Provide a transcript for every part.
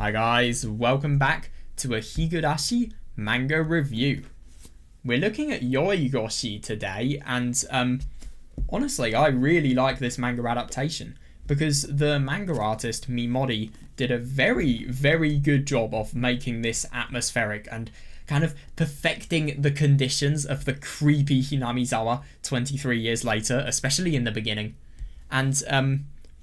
Hi guys, welcome back to a Higurashi manga review. We're looking at Yoigoshi today, and honestly, I really like this manga adaptation because the manga artist Mimori did a very, very good job of making this atmospheric and kind of perfecting the conditions of the creepy Hinamizawa 23 years later, especially in the beginning. And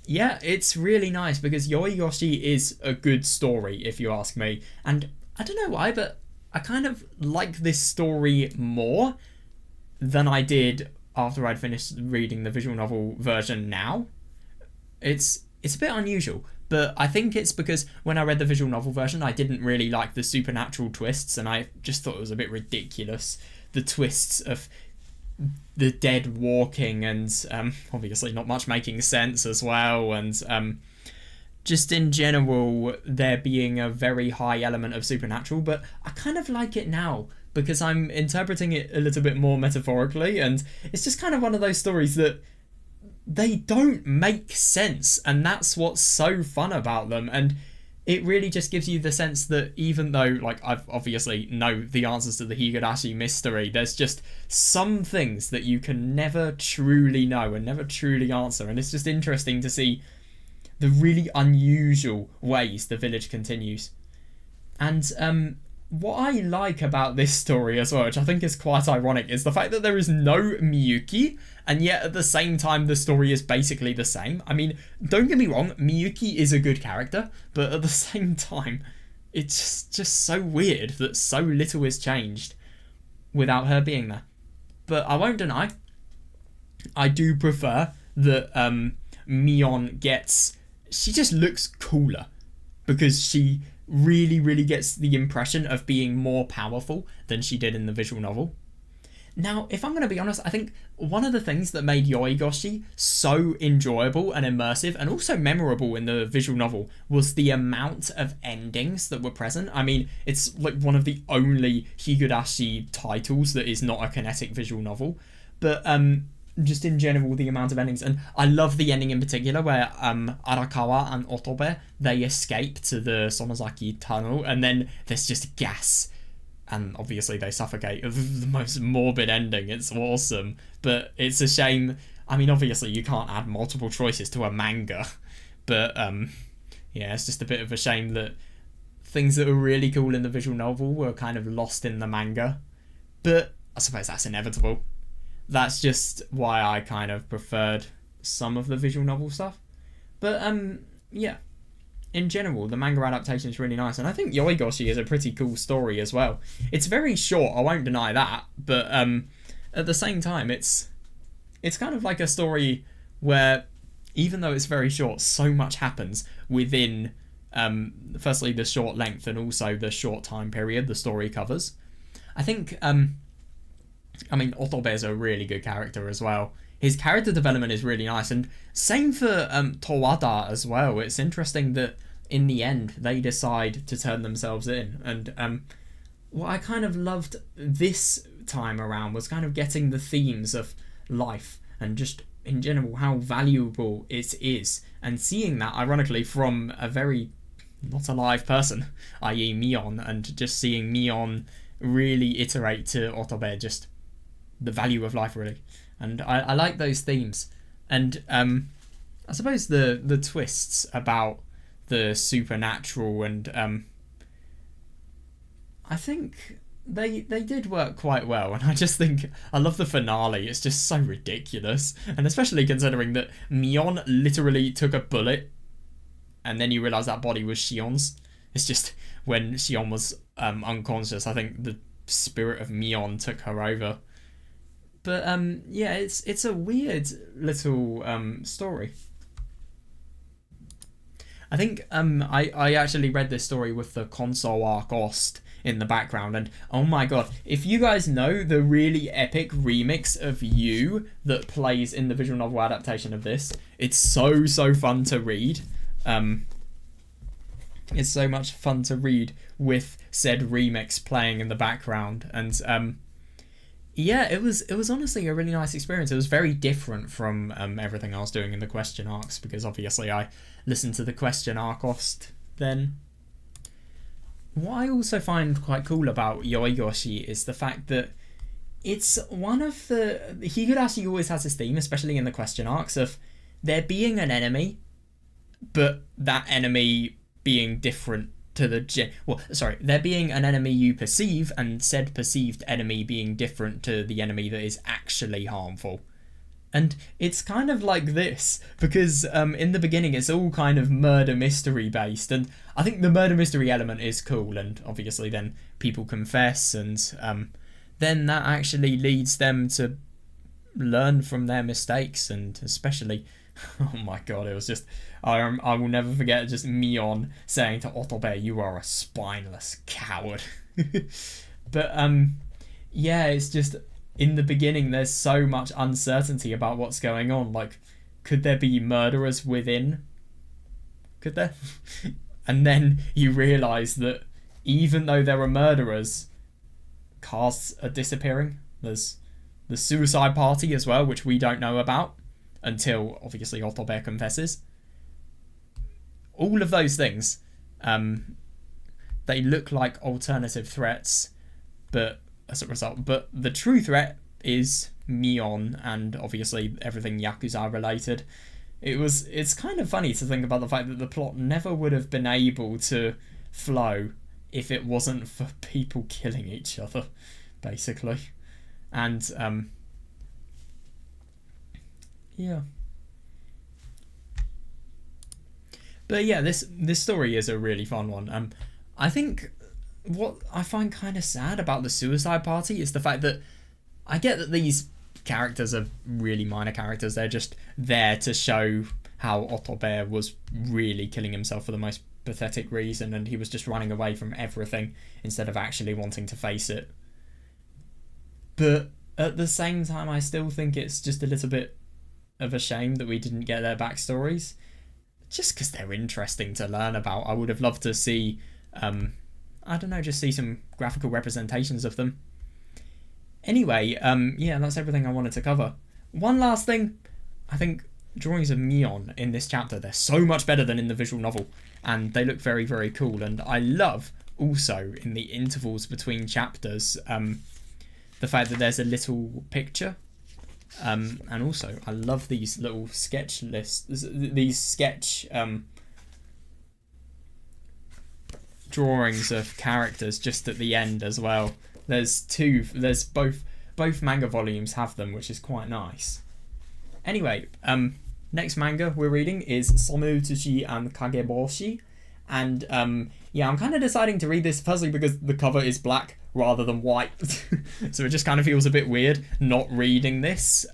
yeah, it's really nice because Yoigoshi is a good story, if you ask me. And I don't know why, but I kind of like this story more than I did after I'd finished reading the visual novel version now. It's a bit unusual, but I think it's because when I read the visual novel version, I didn't really like the supernatural twists, and I just thought it was a bit ridiculous. The twists of the dead walking and obviously not much making sense as well, and just in general there being a very high element of supernatural. But I kind of like it now because I'm interpreting it a little bit more metaphorically, and it's just kind of one of those stories that they don't make sense, and that's what's so fun about them. And it really just gives you the sense that even though, like, I've obviously know the answers to the Higurashi mystery, there's just some things that you can never truly know and never truly answer. And it's just interesting to see the really unusual ways the village continues. And what I like about this story as well, which I think is quite ironic, is the fact that there is no Miyuki, and yet at the same time the story is basically the same. I mean, don't get me wrong, Miyuki is a good character, but at the same time, it's just so weird that so little is changed without her being there. But I won't deny, I do prefer that Mion gets... She just looks cooler because she really gets the impression of being more powerful than she did in the visual novel. Now, if I'm going to be honest, I think one of the things that made Yoigoshi so enjoyable and immersive and also memorable in the visual novel was the amount of endings that were present. I mean, it's like one of the only Higurashi titles that is not a kinetic visual novel. But just in general, the amount of endings. And I love the ending in particular where Arakawa and Otobe, they escape to the Sonozaki tunnel, and then there's just gas. And obviously they suffocate. The most morbid ending. It's awesome. But it's a shame. I mean, obviously you can't add multiple choices to a manga. But yeah, it's just a bit of a shame that things that were really cool in the visual novel were kind of lost in the manga. But I suppose that's inevitable. That's just why I kind of preferred some of the visual novel stuff. But yeah, in general, the manga adaptation is really nice, and I think Yoigoshi is a pretty cool story as well. It's very short, I won't deny that, but at the same time, it's kind of like a story where, even though it's very short, so much happens within firstly the short length and also the short time period the story covers. I think I mean, Otobe is a really good character as well. His character development is really nice, and same for Towada as well. It's interesting that in the end they decide to turn themselves in, and what I kind of loved this time around was kind of getting the themes of life and just in general how valuable it is, and seeing that ironically from a very not alive person, i.e. Mion, and just seeing Mion really iterate to Otobe just the value of life, really. And I like those themes. And I suppose the twists about the supernatural, and I think they did work quite well. And I just think I love the finale. It's just so ridiculous, and especially considering that Mion literally took a bullet and then you realise that body was Shion's. It's just when Shion was unconscious, I think the spirit of Mion took her over. But yeah, it's a weird little story. I think I actually read this story with the console arc Ost in the background, and oh my god, if you guys know the really epic remix of You that plays in the visual novel adaptation of this, it's so fun to read. It's so much fun to read with said remix playing in the background, and yeah, it was honestly a really nice experience. It was very different from everything I was doing in the question arcs, because obviously I listened to the question arc Ost then. what I also find quite cool about Yoigoshi is the fact that it's one of the Higurashi always has this theme, especially in the question arcs, of there being an enemy, but that enemy being different to there being an enemy you perceive, and said perceived enemy being different to the enemy that is actually harmful. And it's kind of like this, because in the beginning it's all kind of murder mystery based, and I think the murder mystery element is cool, and obviously then people confess, and then that actually leads them to learn from their mistakes, and especially, oh my god, it was just, I will never forget just Mion saying to Otobe, "You are a spineless coward." But yeah, it's just, in the beginning there's so much uncertainty about what's going on. Like, could there be murderers within? Could there? And then you realise that even though there are murderers, casts are disappearing. There's the suicide party as well, which we don't know about until obviously Otobe confesses. All of those things, they look like alternative threats, but as a result, but the true threat is Mion, and obviously everything Yakuza related. It's kind of funny to think about the fact that the plot never would have been able to flow if it wasn't for people killing each other, basically. And yeah. But yeah, this story is a really fun one. I think what I find kind of sad about the suicide party is the fact that I get that these characters are really minor characters. They're just there to show how Otobe was really killing himself for the most pathetic reason, and he was just running away from everything instead of actually wanting to face it. But at the same time, I still think it's just a little bit of a shame that we didn't get their backstories, just because they're interesting to learn about. I would have loved to see, I don't know, just see some graphical representations of them. Anyway, yeah, that's everything I wanted to cover. One last thing, I think drawings of Mion in this chapter, they're so much better than in the visual novel, and they look very, very cool. And I love also in the intervals between chapters, the fact that there's a little picture. And also, I love these little sketch lists, these sketch drawings of characters just at the end as well. There's both manga volumes have them, which is quite nice. Anyway, next manga we're reading is Someutsushi and Kageboshi, and yeah, I'm kind of deciding to read this firstly because the cover is black rather than white, so it just kind of feels a bit weird not reading this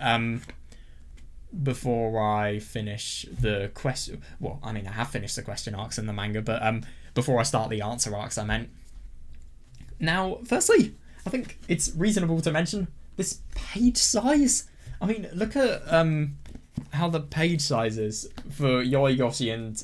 before I finish the question. Well, I mean, I have finished the question arcs in the manga, but before I start the answer arcs, I meant. Now, firstly, I think it's reasonable to mention this page size. I mean, look at how the page sizes for Yoigoshi and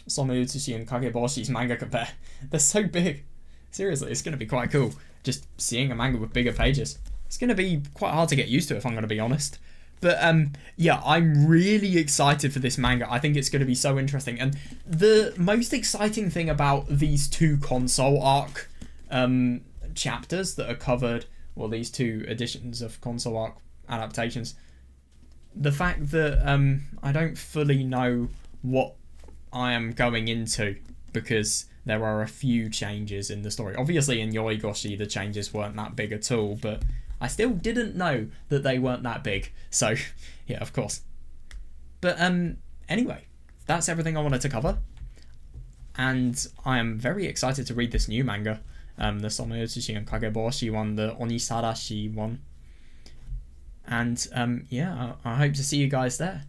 Someutsushi and Kageboshi's manga compare. They're so big. Seriously, it's going to be quite cool just seeing a manga with bigger pages. It's going to be quite hard to get used to, if I'm going to be honest. But yeah, I'm really excited for this manga. I think it's going to be so interesting. And the most exciting thing about these two console arc chapters that are covered, well, these two editions of console arc adaptations, the fact that I don't fully know what I am going into, because there are a few changes in the story. Obviously in Yoigoshi the changes weren't that big at all, but I still didn't know that they weren't that big, so yeah, of course. But anyway, that's everything I wanted to cover, and I am very excited to read this new manga, the Someutsushi and Kageboshi one, the Onisarashi one, and yeah, I hope to see you guys there.